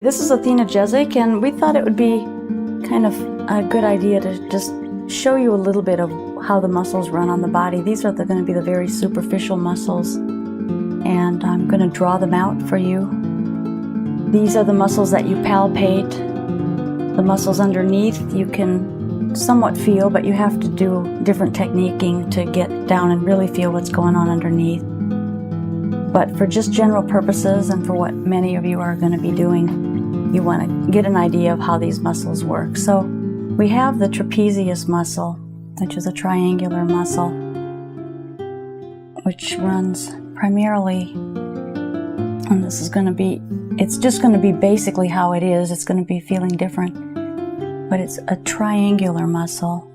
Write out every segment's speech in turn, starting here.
This is Athena Jezik, and we thought it would be kind of a good idea to just show you a little bit of how the muscles run on the body. These are going to be the very superficial muscles, and I'm going to draw them out for you. These are the muscles that you palpate. The muscles underneath you can somewhat feel, but you have to do different techniquing to get down and really feel what's going on underneath. But for just general purposes and for what many of you are going to be doing, you want to get an idea of how these muscles work. So we have the trapezius muscle, which is a triangular muscle, which runs primarily, and this is going to be, it's just going to be basically how it is. It's going to be feeling different, but it's a triangular muscle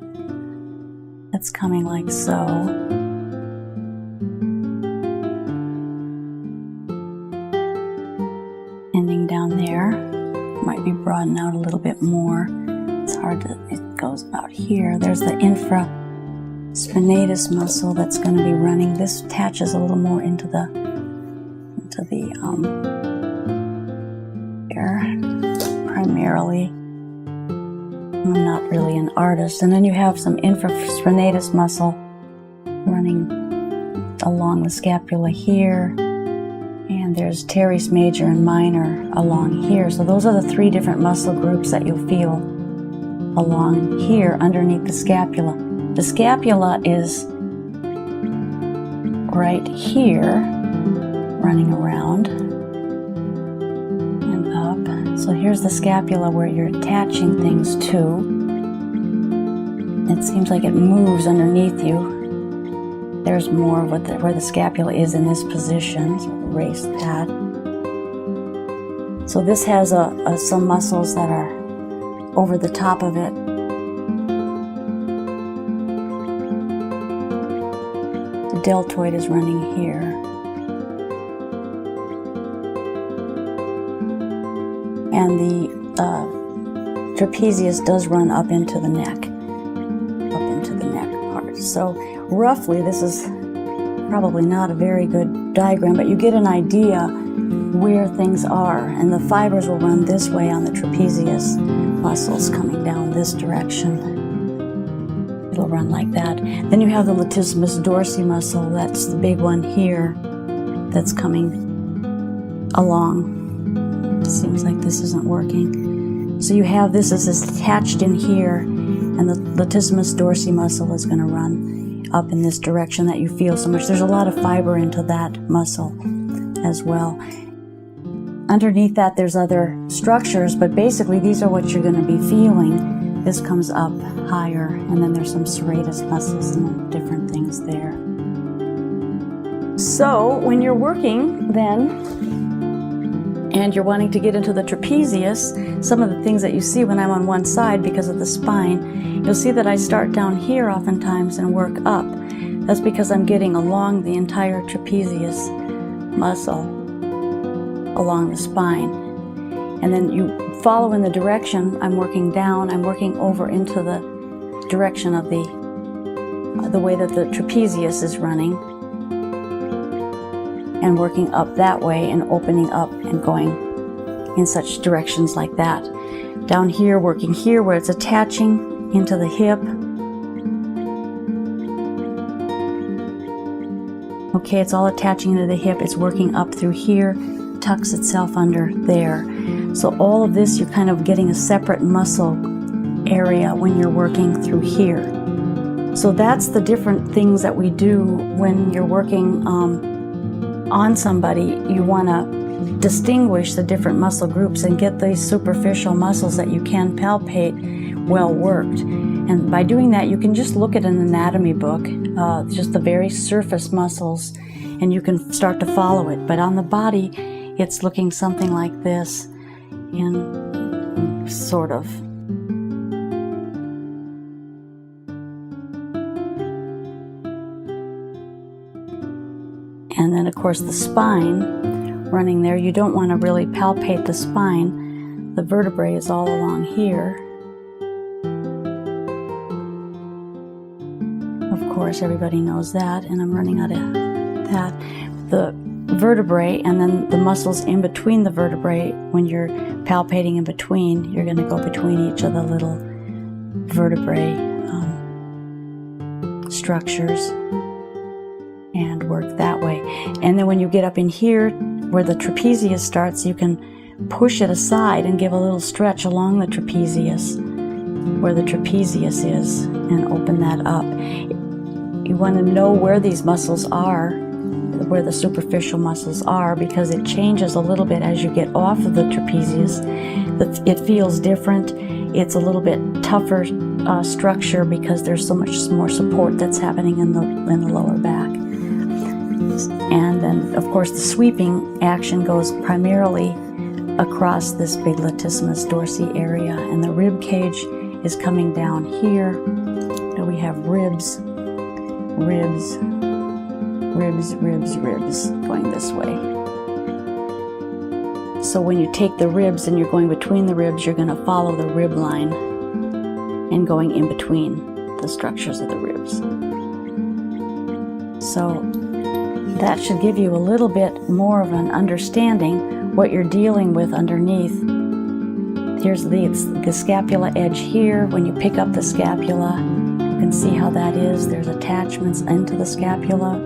that's coming like so. Ending down there, might be broadened out a little bit more. It's hard to, it goes about here. There's the infraspinatus muscle that's going to be running. This attaches a little more into the here, primarily. I'm not really an artist. And then you have some infraspinatus muscle running along the scapula here. And there's teres major and minor along here. So those are the three different muscle groups that you'll feel along here underneath the scapula. The scapula is right here, running around and up. So here's the scapula where you're attaching things to. It seems like it moves underneath you. There's more of where the scapula is in this position. So erase that. So this has some muscles that are over the top of it. The deltoid is running here. And the trapezius does run up into the neck. So roughly, this is probably not a very good diagram, but you get an idea where things are. And the fibers will run this way on the trapezius muscles coming down this direction. It'll run like that. Then you have the Latissimus Dorsi muscle. That's the big one here that's coming along. It seems like this isn't working. So you have this as attached in here, and the Latissimus Dorsi muscle is going to run up in this direction that you feel so much. There's a lot of fiber into that muscle as well. Underneath that, there's other structures, but basically these are what you're going to be feeling. This comes up higher, and then there's some serratus muscles and different things there. So when you're working then, and you're wanting to get into the trapezius, some of the things that you see when I'm on one side because of the spine, you'll see that I start down here oftentimes and work up. That's because I'm getting along the entire trapezius muscle along the spine. And then you follow in the direction I'm working down, I'm working over into the direction of the way that the trapezius is running, and working up that way and opening up and going in such directions like that. Down here, working here where it's attaching into the hip. Okay, it's all attaching into the hip. It's working up through here, tucks itself under there. So all of this, you're kind of getting a separate muscle area when you're working through here. So that's the different things that we do when you're working on somebody. You want to distinguish the different muscle groups and get these superficial muscles that you can palpate well worked. And by doing that, you can just look at an anatomy book, just the very surface muscles, and you can start to follow it. But on the body, it's looking something like this, in sort of. And then, of course, the spine running there. You don't want to really palpate the spine. The vertebrae is all along here. Of course, everybody knows that, and I'm running out of that. The vertebrae, and then the muscles in between the vertebrae. When you're palpating in between, you're going to go between each of the little vertebrae structures and work that way. And then when you get up in here where the trapezius starts, you can push it aside and give a little stretch along the trapezius where the trapezius is and open that up. You want to know where these muscles are, where the superficial muscles are, because it changes a little bit as you get off of the trapezius. It feels different. It's a little bit tougher structure because there's so much more support that's happening in the lower back. And then, of course, the sweeping action goes primarily across this big latissimus dorsi area, and the rib cage is coming down here. And we have ribs, ribs, ribs, ribs, ribs going this way. So when you take the ribs and you're going between the ribs, you're going to follow the rib line and going in between the structures of the ribs. So that should give you a little bit more of an understanding what you're dealing with underneath. Here's the scapula edge here. When you pick up the scapula, you can see how that is. There's attachments into the scapula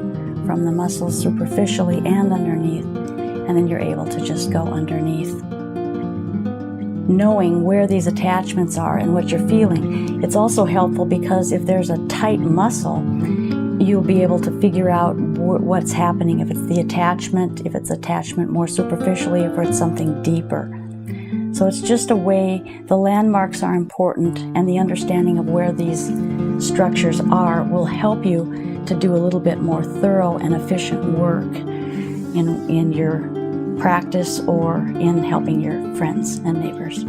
from the muscles superficially and underneath, and then you're able to just go underneath. Knowing where these attachments are and what you're feeling. It's also helpful because if there's a tight muscle, you'll be able to figure out what's happening, if it's the attachment, if it's attachment more superficially, if it's something deeper. So it's just a way, the landmarks are important, and the understanding of where these structures are will help you to do a little bit more thorough and efficient work in your practice or in helping your friends and neighbors.